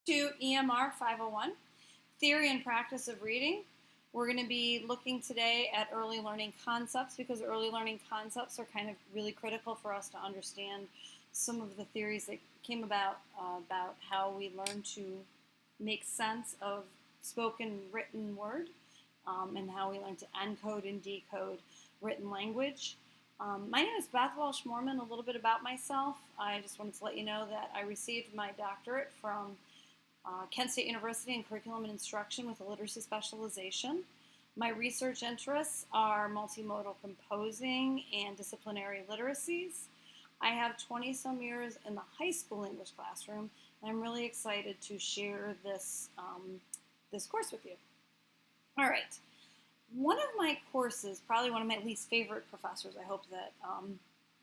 To EMR 501, Theory and Practice of Reading. We're going to be looking today at early learning concepts because early learning concepts are kind of really critical for us to understand some of the theories that came about how we learn to make sense of spoken written word and how we learn to encode and decode written language. My name is Beth Walsh-Moorman. A little bit about myself. I just wanted to let you know that I received my doctorate from Kent State University in Curriculum and Instruction with a literacy specialization. My research interests are multimodal composing and disciplinary literacies. I have 20-some years in the high school English classroom, and I'm really excited to share this course with you. All right. One of my courses, probably one of my least favorite professors, I hope that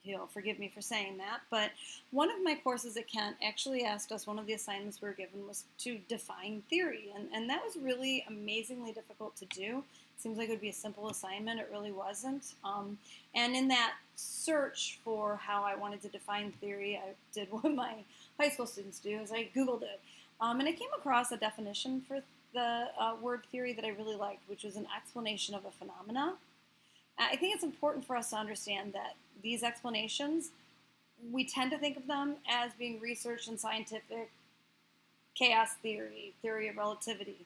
he'll forgive me for saying that, but one of my courses at Kent actually asked us, one of the assignments we were given was to define theory, and that was really amazingly difficult to do. It seems like it would be a simple assignment. It really wasn't. And in that search for how I wanted to define theory, I did what my high school students do, is I Googled it. And I came across a definition for the word theory that I really liked, which was an explanation of a phenomena. I think it's important for us to understand that these explanations, we tend to think of them as being research in scientific chaos theory, theory of relativity,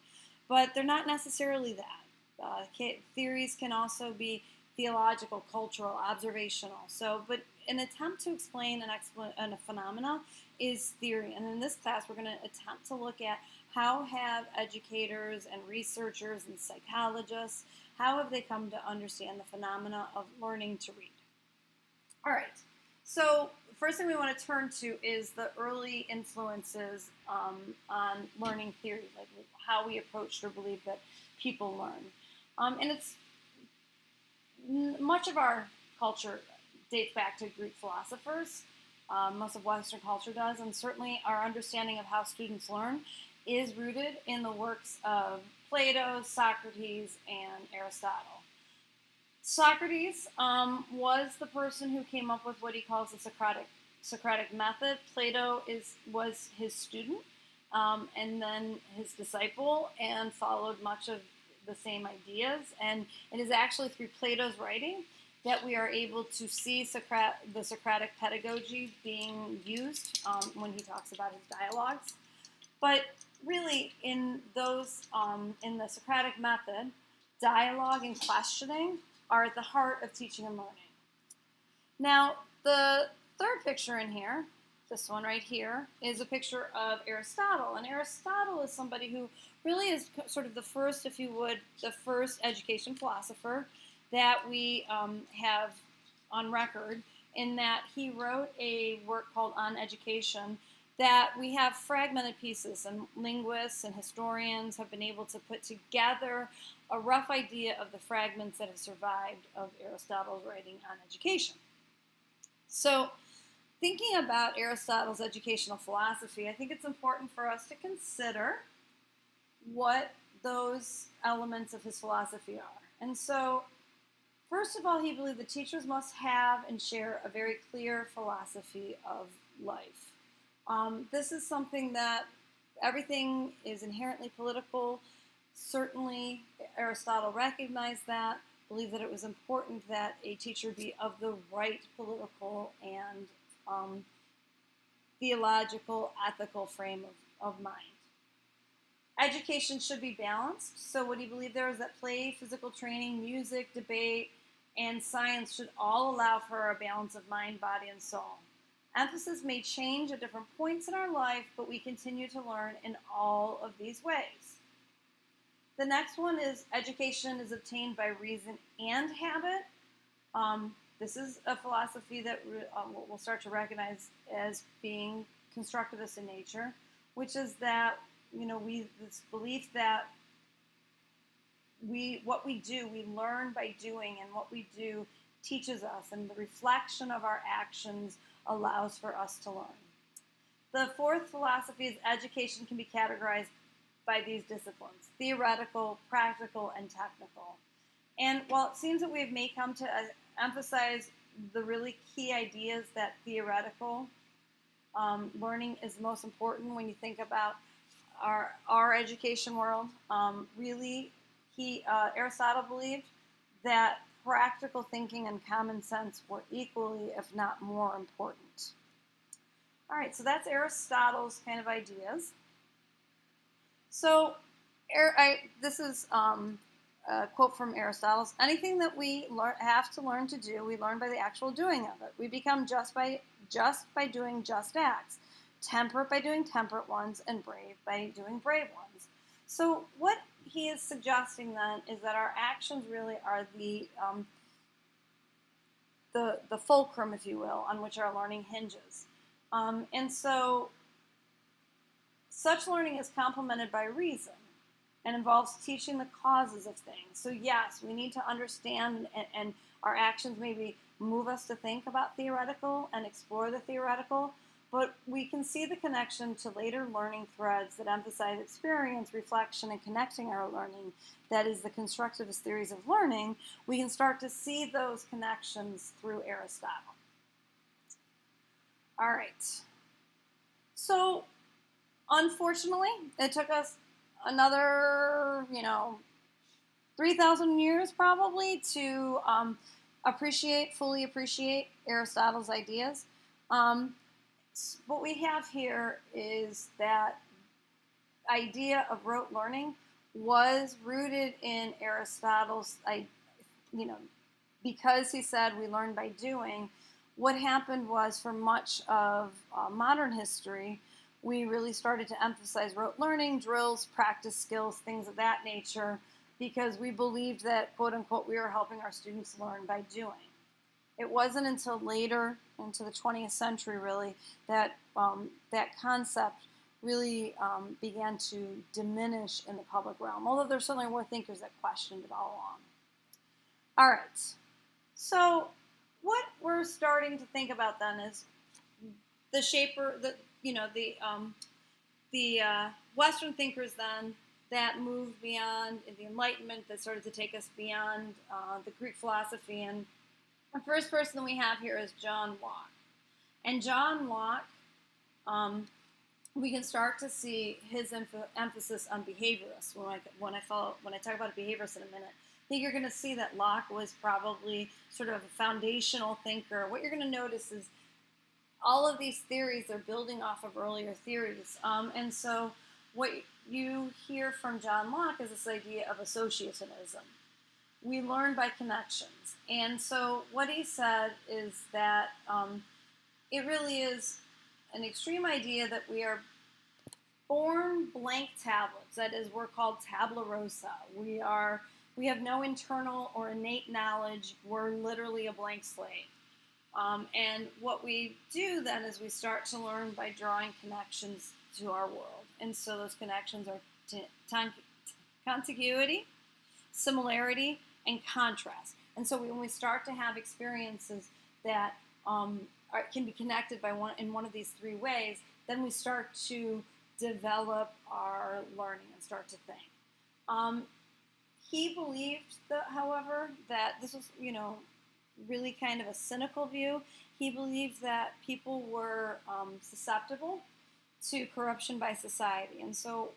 but they're not necessarily that. Theories can also be theological, cultural, observational. But an attempt to explain a phenomena is theory. And in this class, we're going to attempt to look at how have educators and researchers and psychologists, how have they come to understand the phenomena of learning to read? All right, so first thing we want to turn to is the early influences on learning theory, like how we approached or believe that people learn. And it's much of our culture dates back to Greek philosophers. Most of Western culture does, and certainly our understanding of how students learn is rooted in the works of Plato, Socrates, and Aristotle. Socrates was the person who came up with what he calls the Socratic method. Plato was his student and then his disciple and followed much of the same ideas. And it is actually through Plato's writing that we are able to see the Socratic pedagogy being used when he talks about his dialogues. But really, in the Socratic method, dialogue and questioning are at the heart of teaching and learning. Now, the third picture in here, this one right here, is a picture of Aristotle. And Aristotle is somebody who really is sort of the first, if you would, the first education philosopher that we have on record, in that he wrote a work called On Education that we have fragmented pieces, and linguists and historians have been able to put together a rough idea of the fragments that have survived of Aristotle's writing on education. So, thinking about Aristotle's educational philosophy, I think it's important for us to consider what those elements of his philosophy are. And so, first of all, he believed that teachers must have and share a very clear philosophy of life. This is something that everything is inherently political. Certainly, Aristotle recognized that, believed that it was important that a teacher be of the right political and theological, ethical frame of mind. Education should be balanced. So what he believed there was that play, physical training, music, debate, and science should all allow for a balance of mind, body, and soul. Emphasis may change at different points in our life, but we continue to learn in all of these ways. The next one is education is obtained by reason and habit. This is a philosophy that we'll start to recognize as being constructivist in nature, which is that this belief that what we do, we learn by doing, and what we do teaches us, and the reflection of our actions allows for us to learn. The fourth philosophy is education can be categorized by these disciplines: theoretical, practical, and technical. And while it seems that we may come to emphasize the really key ideas that theoretical learning is most important when you think about our education world. Really, Aristotle believed that practical thinking and common sense were equally, if not more, important. All right, so that's Aristotle's kind of ideas. So, this is a quote from Aristotle: "Anything that we have to learn to do, we learn by the actual doing of it. We become just by doing just acts, temperate by doing temperate ones, and brave by doing brave ones." So, what he is suggesting then is that our actions really are the fulcrum, if you will, on which our learning hinges. And so, such learning is complemented by reason and involves teaching the causes of things. So yes, we need to understand, and our actions maybe move us to think about theoretical and explore the theoretical, but we can see the connection to later learning threads that emphasize experience, reflection, and connecting our learning. That is the constructivist theories of learning. We can start to see those connections through Aristotle. All right. So, unfortunately, it took us another, 3,000 years probably to fully appreciate Aristotle's ideas. What we have here is that idea of rote learning was rooted in Aristotle's, because he said we learn by doing. What happened was, for much of modern history, we really started to emphasize rote learning, drills, practice skills, things of that nature, because we believed that, quote unquote, we were helping our students learn by doing. It wasn't until later, into the 20th century really, that that concept really began to diminish in the public realm, although there certainly were thinkers that questioned it all along. All right, so what we're starting to think about then is the Western thinkers then that moved beyond the Enlightenment, that started to take us beyond the Greek philosophy. And the first person that we have here is John Locke. And John Locke, we can start to see his emphasis on behaviorists. When I talk about a behaviorist in a minute, I think you're going to see that Locke was probably sort of a foundational thinker. What you're going to notice is all of these theories are building off of earlier theories. And so what you hear from John Locke is this idea of associationism. We learn by connections. And so what he said is that it really is an extreme idea that we are born blank tablets. That is, we're called tabula rasa. We have no internal or innate knowledge. We're literally a blank slate. And what we do then is we start to learn by drawing connections to our world. And so those connections are contiguity, similarity, and contrast. And so when we start to have experiences that can be connected in one of these three ways, then we start to develop our learning and start to think. He believed, however, that this was, really kind of a cynical view. He believed that people were susceptible to corruption by society. And so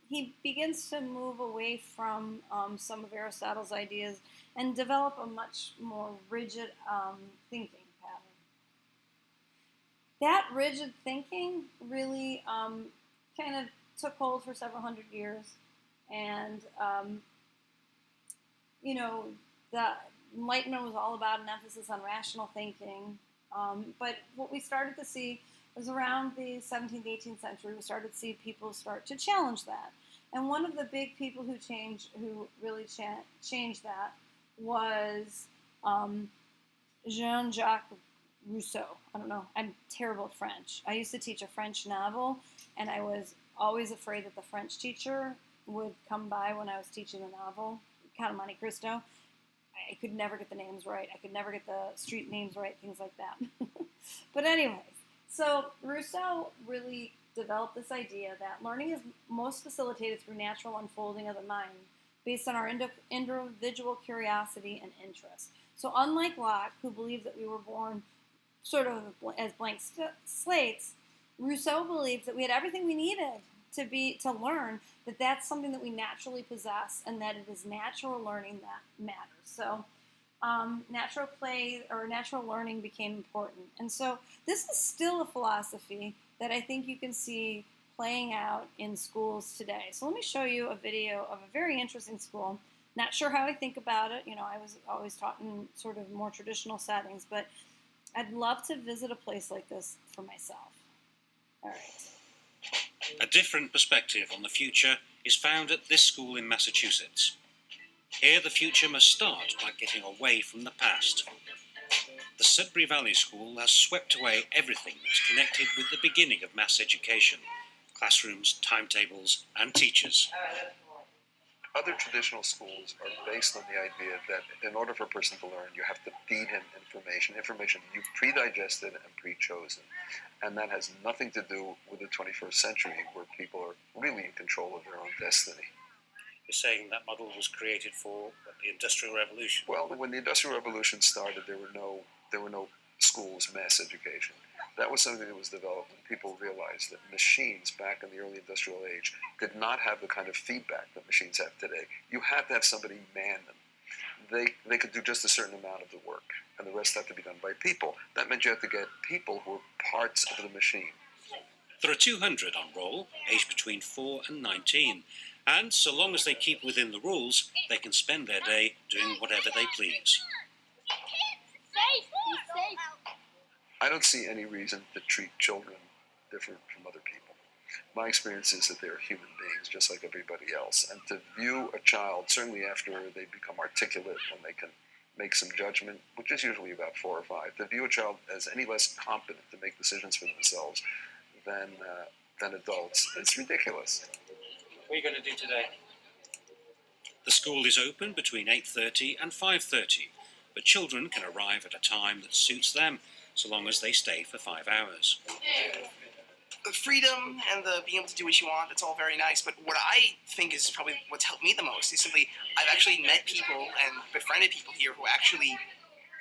he begins to move away from some of Aristotle's ideas and develop a much more rigid thinking pattern. That rigid thinking really kind of took hold for several hundred years. And, the Enlightenment was all about an emphasis on rational thinking. But what we started to see was around the 17th, 18th century, we started to see people start to challenge that. And one of the big people who really changed that was Jean-Jacques Rousseau. I don't know, I'm terrible at French. I used to teach a French novel, and I was always afraid that the French teacher would come by when I was teaching the novel, Count of Monte Cristo. I could never get the names right. I could never get the street names right, things like that. But anyways, so Rousseau really developed this idea that learning is most facilitated through natural unfolding of the mind based on our individual curiosity and interest. So unlike Locke, who believed that we were born sort of as blank slates, Rousseau believed that we had everything we needed to learn that that's something that we naturally possess, and that it is natural learning that matters. So natural play or natural learning became important. And so this is still a philosophy that I think you can see playing out in schools today. So let me show you a video of a very interesting school. Not sure how I think about it. You know, I was always taught in sort of more traditional settings, but I'd love to visit a place like this for myself. All right. A different perspective on the future is found at this school in Massachusetts. Here the future must start by getting away from the past. The Sudbury Valley School has swept away everything that's connected with the beginning of mass education: classrooms, timetables, and teachers. Other traditional schools are based on the idea that in order for a person to learn, you have to feed him information you've pre-digested and pre-chosen. And that has nothing to do with the 21st century, where people are really in control of their own destiny. You're saying that model was created for the Industrial Revolution? Well, when the Industrial Revolution started, there were no schools, mass education. That was something that was developed when people realized that machines back in the early industrial age did not have the kind of feedback that machines have today. You had to have somebody man them. They could do just a certain amount of the work, and the rest had to be done by people. That meant you had to get people who were parts of the machine. There are 200 on roll, aged between 4 and 19, and so long as they keep within the rules, they can spend their day doing whatever they please. I don't see any reason to treat children different from other people. My experience is that they're human beings just like everybody else. And to view a child, certainly after they become articulate and they can make some judgment, which is usually about 4 or 5, to view a child as any less competent to make decisions for themselves than adults, it's ridiculous. What are you going to do today? The school is open between 8:30 and 5:30, but children can arrive at a time that suits them, so long as they stay for 5 hours. The freedom and the being able to do what you want, it's all very nice. But what I think is probably what's helped me the most is simply I've actually met people and befriended people here who actually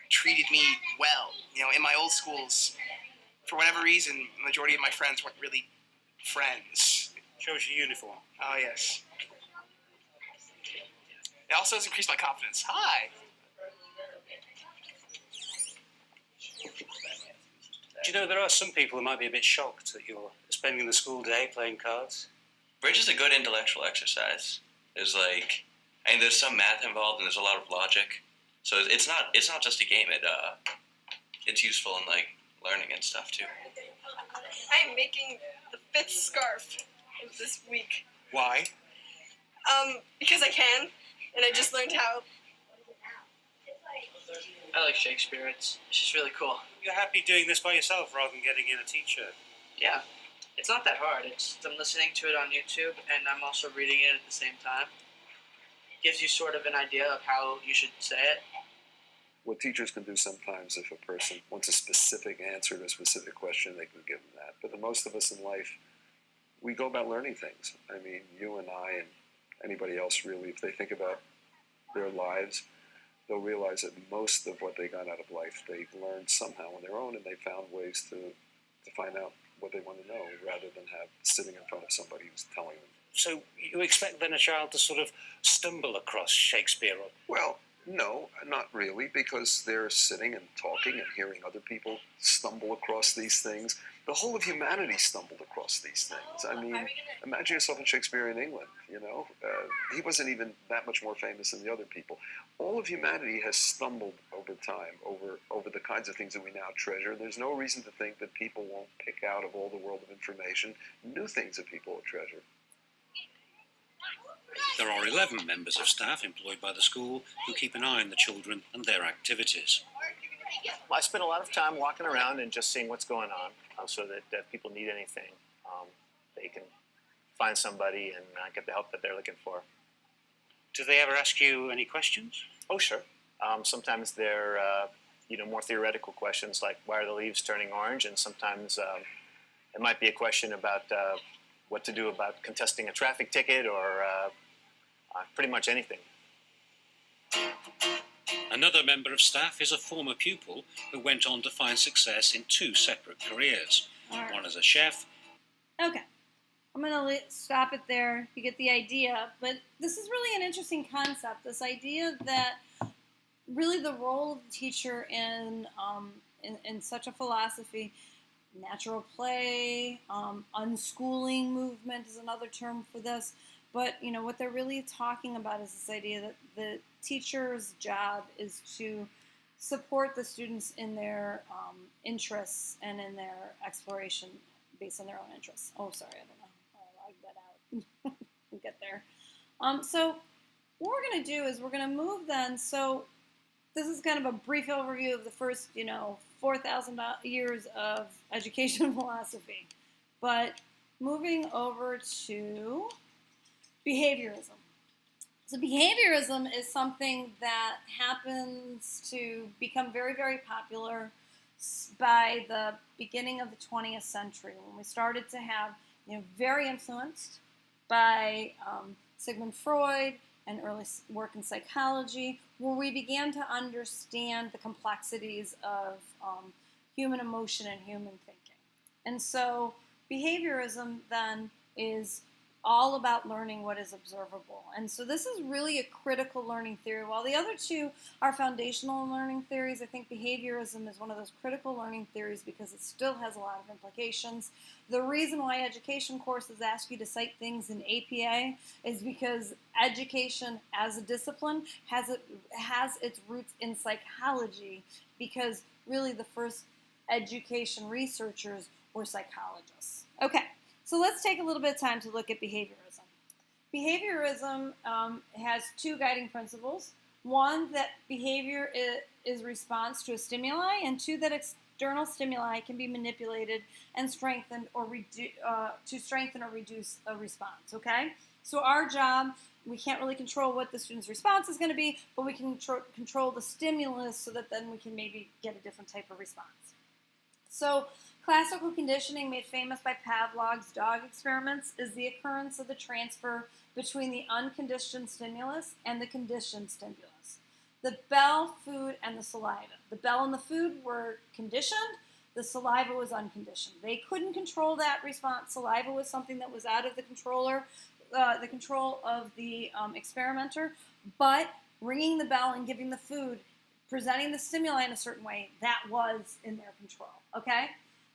treated me well. You know, in my old schools, for whatever reason, the majority of my friends weren't really friends. Shows your uniform. Oh, yes. It also has increased my confidence. Hi! Do you know there are some people who might be a bit shocked that you're spending the school day playing cards? Bridge is a good intellectual exercise. There's there's some math involved and there's a lot of logic. So it's not just a game. It's useful in learning and stuff too. I'm making the 5th scarf of this week. Why? Because I can, and I just learned how. I like Shakespeare. It's just really cool. You're happy doing this by yourself rather than getting in a teacher? Yeah, it's not that hard. I'm listening to it on YouTube, and I'm also reading it at the same time. Gives you sort of an idea of how you should say it. What teachers can do sometimes, if a person wants a specific answer to a specific question, they can give them that. But the most of us in life, we go about learning things. I mean, you and I and anybody else really, if they think about their lives, they'll realize that most of what they got out of life, they learned somehow on their own, and they found ways to find out what they want to know rather than have sitting in front of somebody who's telling them. So you expect then a child to sort of stumble across Shakespeare? Well, no, not really, because they're sitting and talking and hearing other people stumble across these things. The whole of humanity stumbled across these things. I mean, imagine yourself in Shakespearean England, you know? He wasn't even that much more famous than the other people. All of humanity has stumbled over time, over the kinds of things that we now treasure. There's no reason to think that people won't pick out of all the world of information new things that people will treasure. There are 11 members of staff employed by the school who keep an eye on the children and their activities. Well, I spend a lot of time walking around and just seeing what's going on, so that if people need anything, they can find somebody and get the help that they're looking for. Do they ever ask you any questions? Oh, sure. Sometimes they're more theoretical questions like why are the leaves turning orange, and sometimes it might be a question about what to do about contesting a traffic ticket or pretty much anything. Another member of staff is a former pupil who went on to find success in 2 separate careers, one as a chef. Okay, I'm going to stop it there. You get the idea. But this is really an interesting concept, this idea that really the role of the teacher in such a philosophy, natural play, unschooling movement is another term for this. But what they're really talking about is this idea that the teacher's job is to support the students in their interests and in their exploration based on their own interests. Oh, sorry, I don't know how I logged that out. We'll get there. So what we're going to do is we're going to move then. So this is kind of a brief overview of the first, 4,000 years of education philosophy. But moving over to behaviorism. So behaviorism is something that happens to become very, very popular by the beginning of the 20th century, when we started to have, very influenced by Sigmund Freud and early work in psychology, where we began to understand the complexities of human emotion and human thinking. And so behaviorism then is all about learning what is observable. And so this is really a critical learning theory. While the other two are foundational learning theories, I think behaviorism is one of those critical learning theories because it still has a lot of implications. The reason why education courses ask you to cite things in APA is because education as a discipline has its roots in psychology, because really the first education researchers were psychologists. Okay. So let's take a little bit of time to look at behaviorism. Behaviorism has two guiding principles. One, that behavior is response to a stimuli, and two, that external stimuli can be manipulated and strengthened or to strengthen or reduce a response. Okay? So our job, we can't really control what the student's response is going to be, but we can control the stimulus so that then we can maybe get a different type of response. So classical conditioning, made famous by Pavlov's dog experiments, is the occurrence of the transfer between the unconditioned stimulus and the conditioned stimulus. The bell, food, and the saliva. The bell and the food were conditioned. The saliva was unconditioned. They couldn't control that response. Saliva was something that was out of the control of the experimenter. But ringing the bell and giving the food, presenting the stimuli in a certain way, that was in their control. Okay?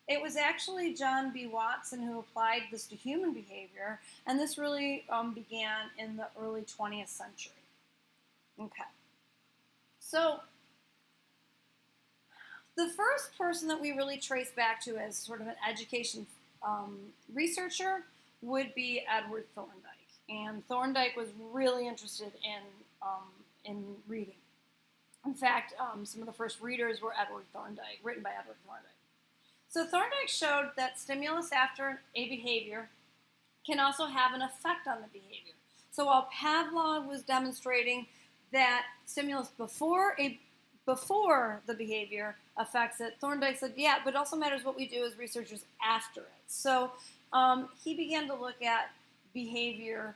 It was actually John B. Watson who applied this to human behavior, and this really began in the early 20th century. Okay. So the first person that we really trace back to as sort of an education researcher would be Edward Thorndike. And Thorndike was really interested in reading. In fact, some of the first readers were written by Edward Thorndike. So Thorndike showed that stimulus after a behavior can also have an effect on the behavior. So while Pavlov was demonstrating that stimulus before the behavior affects it, Thorndike said, yeah, but it also matters what we do as researchers after it. So he began to look at behavior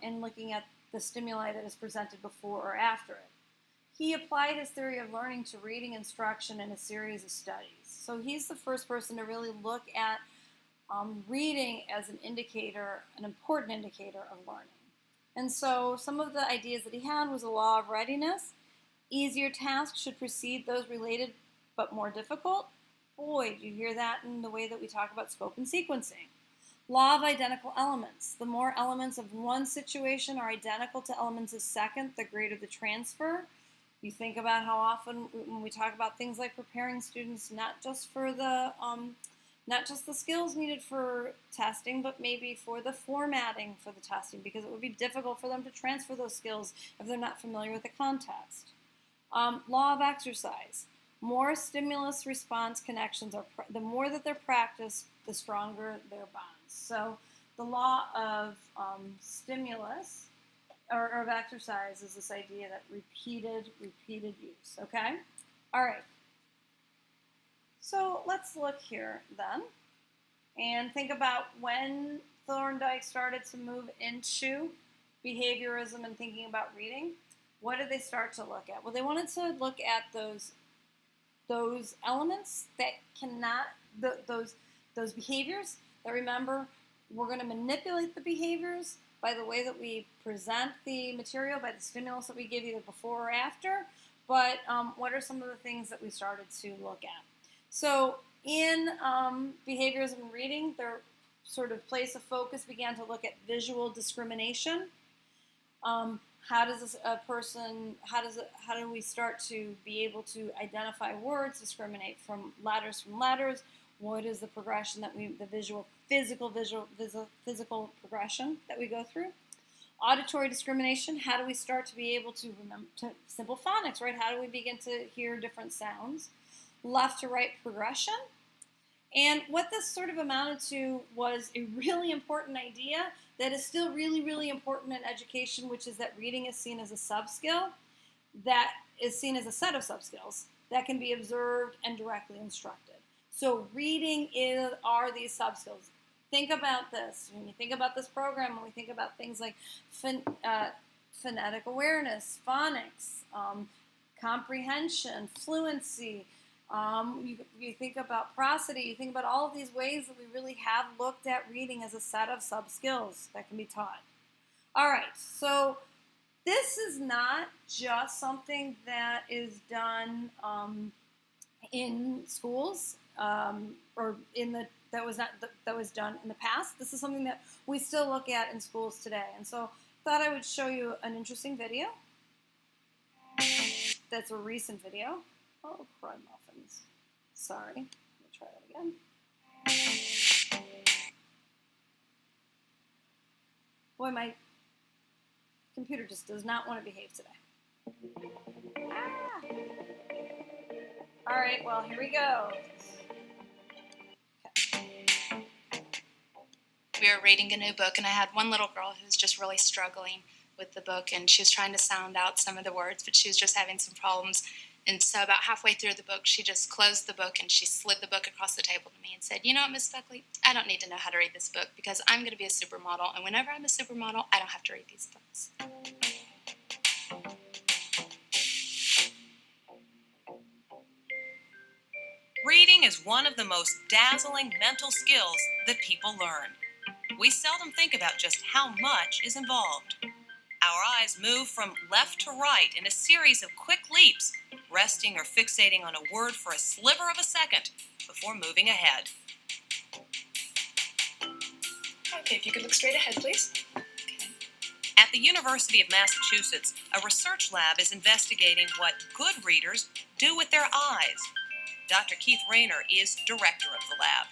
and looking at the stimuli that is presented before or after it. He applied his theory of learning to reading instruction in a series of studies. So he's the first person to really look at reading as an important indicator of learning. And so some of the ideas that he had was a law of readiness. Easier tasks should precede those related but more difficult. Boy, do you hear that in the way that we talk about scope and sequencing. Law of identical elements. The more elements of one situation are identical to elements of second, the greater the transfer. You think about how often when we talk about things like preparing students, not just the skills needed for testing, but maybe for the formatting for the testing, because it would be difficult for them to transfer those skills if they're not familiar with the context. Law of exercise. More stimulus response connections the more that they're practiced, the stronger their bonds. So the law of stimulus or of exercise is this idea that repeated use, okay? All right. So let's look here then and think about when Thorndike started to move into behaviorism and thinking about reading. What did they start to look at? Well, they wanted to look at those elements that cannot, those behaviors that, remember, We're going to manipulate the behaviors by the way that we present the material, by the stimulus that we give either before or after. But what are some of the things that we started to look at? So in behaviors in reading, their sort of place of focus began to look at visual discrimination. How does how do we start to be able to identify words, discriminate from letters? What is the progression that the physical progression that we go through? Auditory discrimination, how do we start to be able to remember simple phonics, right? How do we begin to hear different sounds? Left to right progression. And what this sort of amounted to was a really important idea that is still really, really important in education, which is that reading is seen as a sub-skill that is seen as a set of sub-skills that can be observed and directly instructed. So reading are these sub-skills. Think about this. When you think about this program, when we think about things like phonetic awareness, phonics, comprehension, fluency, you think about prosody, you think about all of these ways that we really have looked at reading as a set of sub-skills that can be taught. All right, so this is not just something that is done in schools or that was done in the past. This is something that we still look at in schools today. And so I thought I would show you an interesting video. That's a recent video. Oh, crud muffins. Sorry. Let me try that again. Boy, my computer just does not want to behave today. Ah. All right, well, here we go. We were reading a new book, and I had one little girl who was just really struggling with the book, and she was trying to sound out some of the words, but she was just having some problems. And so about halfway through the book, she just closed the book and she slid the book across the table to me and said, "You know what, Miss Buckley, I don't need to know how to read this book because I'm going to be a supermodel, and whenever I'm a supermodel, I don't have to read these books." Reading is one of the most dazzling mental skills that people learn. We seldom think about just how much is involved. Our eyes move from left to right in a series of quick leaps, resting or fixating on a word for a sliver of a second before moving ahead. Okay, if you could look straight ahead, please. At the University of Massachusetts, a research lab is investigating what good readers do with their eyes. Dr. Keith Rayner is director of the lab.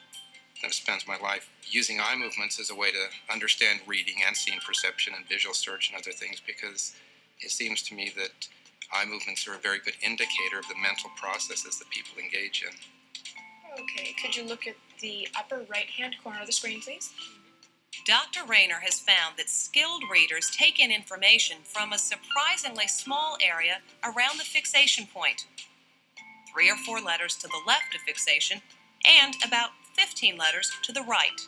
I've spent my life using eye movements as a way to understand reading and scene perception and visual search and other things, because it seems to me that eye movements are a very good indicator of the mental processes that people engage in. Okay, could you look at the upper right-hand corner of the screen, please? Dr. Rayner has found that skilled readers take in information from a surprisingly small area around the fixation point. 3 or 4 letters to the left of fixation, and about 15 letters to the right.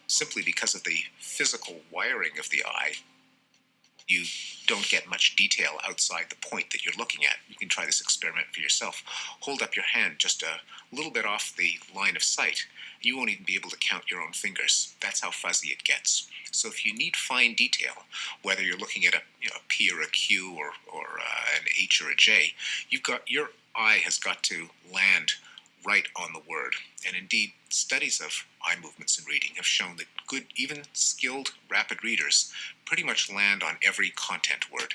Simply because of the physical wiring of the eye, you don't get much detail outside the point that you're looking at. You can try this experiment for yourself. Hold up your hand just a little bit off the line of sight. You won't even be able to count your own fingers. That's how fuzzy it gets. So if you need fine detail, whether you're looking at a P or a Q or an H or a J, your eye has got to land right on the word. And indeed, studies of eye movements in reading have shown that good, even skilled, rapid readers pretty much land on every content word.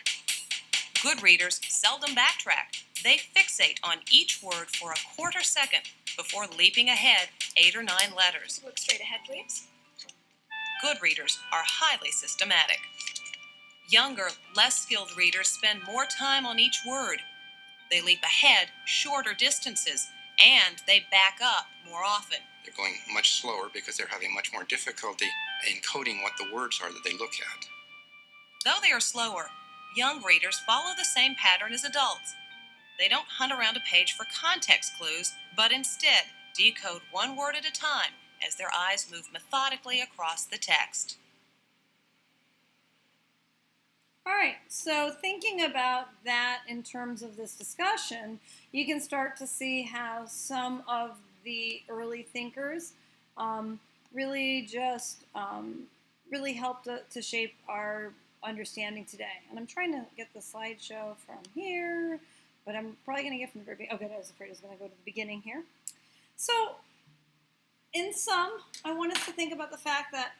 Good readers seldom backtrack. They fixate on each word for a quarter second before leaping ahead 8 or 9 letters. Look straight ahead, please. Good readers are highly systematic. Younger, less skilled readers spend more time on each word. They leap ahead shorter distances, and they back up more often. They're going much slower because they're having much more difficulty encoding what the words are that they look at. Though they are slower, young readers follow the same pattern as adults. They don't hunt around a page for context clues, but instead decode one word at a time as their eyes move methodically across the text. All right, so thinking about that in terms of this discussion, you can start to see how some of the early thinkers really just really helped to shape our understanding today. And I'm trying to get the slideshow from here, but I'm probably going to get from the very beginning. Okay, I was afraid I was going to go to the beginning here. So, in sum, I want us to think about the fact that,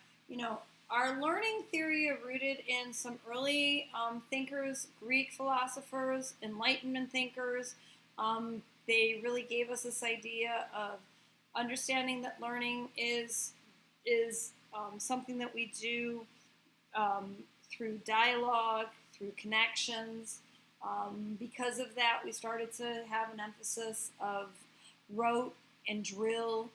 our learning theory are rooted in some early thinkers, Greek philosophers, Enlightenment thinkers. They really gave us this idea of understanding that learning is something that we do through dialogue, through connections. Because of that, we started to have an emphasis of rote and drill,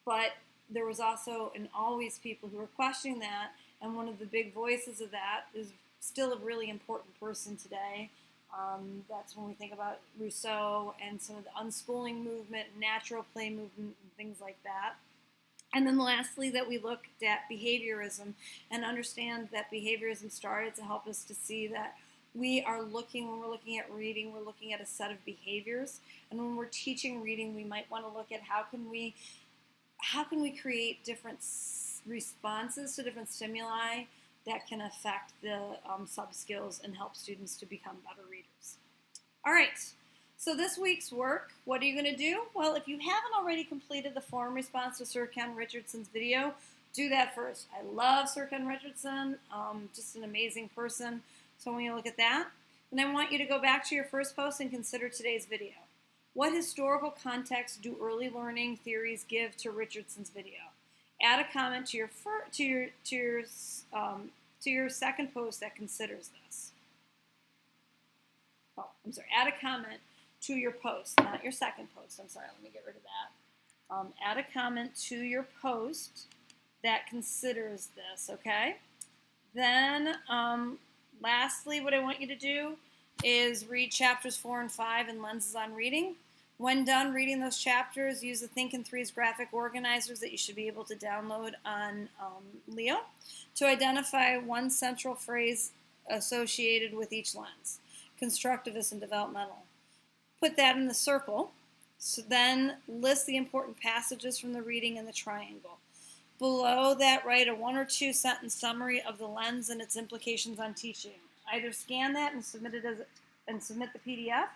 but there was also and always people who were questioning that, and one of the big voices of that is still a really important person today. That's when we think about Rousseau and some of the unschooling movement, natural play movement, and things like that. And then lastly, that we looked at behaviorism and understand that behaviorism started to help us to see that when we're looking at reading, we're looking at a set of behaviors. And when we're teaching reading, we might want to look at how can we create different responses to different stimuli that can affect the sub-skills and help students to become better readers. All right, so this week's work, what are you going to do? Well, if you haven't already completed the form response to Sir Ken Richardson's video, do that first. I love Sir Ken Richardson, just an amazing person. So when you look at that, then I want you to go back to your first post and consider today's video. What historical context do early learning theories give to Richardson's video? Add a comment to your second post that considers this. Oh, I'm sorry. Add a comment to your post, not your second post. I'm sorry. Let me get rid of that. Add a comment to your post that considers this. Okay. Then, lastly, what I want you to do is read chapters 4 and 5 in Lenses on Reading. When done reading those chapters, use the Think in Threes graphic organizers that you should be able to download on Leo to identify one central phrase associated with each lens, constructivist and developmental. Put that in the circle, so then list the important passages from the reading in the triangle. Below that, write a 1 or 2 sentence summary of the lens and its implications on teaching. Either scan that and submit the PDF,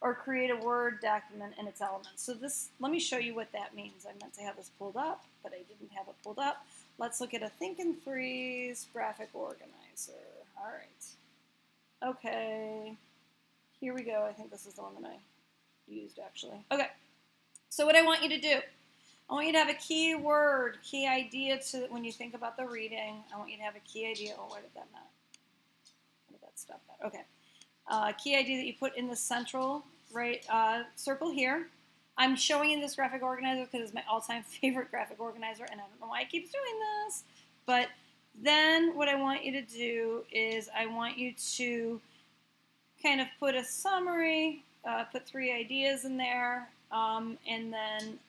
or create a Word document and its elements. So let me show you what that means. I meant to have this pulled up, but I didn't have it pulled up. Let's look at a Think in Threes graphic organizer. All right. Okay. Here we go. I think this is the one that I used, actually. Okay. So what I want you to do, I want you to have a key word, key idea to when you think about the reading. I want you to have a key idea. Oh, why did that not? Why did that stop that? Okay. Key idea that you put in the central circle here. I'm showing you this graphic organizer because it's my all-time favorite graphic organizer, and I don't know why it keeps doing this. But then what I want you to do is I want you to kind of put a summary, put 3 ideas in there, and then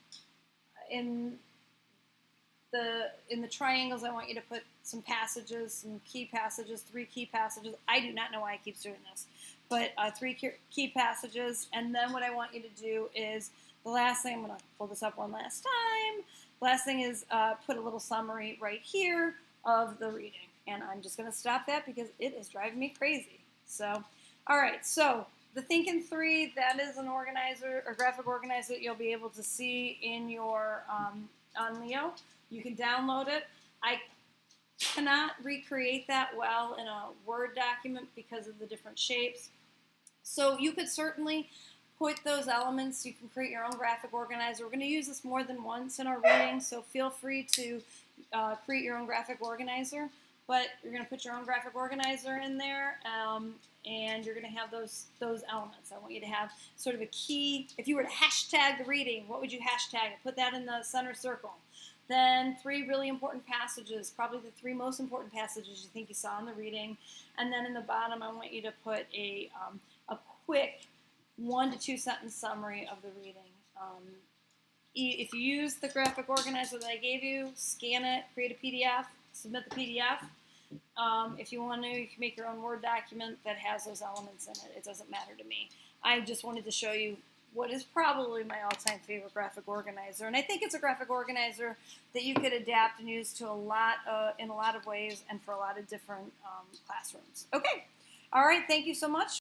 in the triangles, I want you to put some passages, some key passages, 3 key passages. I do not know why it keeps doing this, but 3 key passages. And then what I want you to do is the last thing, I'm going to pull this up one last time. Last thing is put a little summary right here of the reading. And I'm just going to stop that because it is driving me crazy. So, all right, so the Think in 3, that is an organizer, or graphic organizer that you'll be able to see in your on Leo. You can download it. I cannot recreate that well in a Word document because of the different shapes. So you could certainly put those elements. You can create your own graphic organizer. We're going to use this more than once in our reading, so feel free to create your own graphic organizer. But you're going to put your own graphic organizer in there, and you're going to have those elements. I want you to have sort of a key. If you were to hashtag the reading, what would you hashtag it? Put that in the center circle. Then 3 really important passages, probably the 3 most important passages you think you saw in the reading. And then in the bottom, I want you to put a quick 1 to 2 sentence summary of the reading. If you use the graphic organizer that I gave you, scan it, create a PDF, submit the PDF. If you want to, you can make your own Word document that has those elements in it. It doesn't matter to me. I just wanted to show you what is probably my all-time favorite graphic organizer. And I think it's a graphic organizer that you could adapt and use to in a lot of ways and for a lot of different classrooms. Okay. All right. Thank you so much.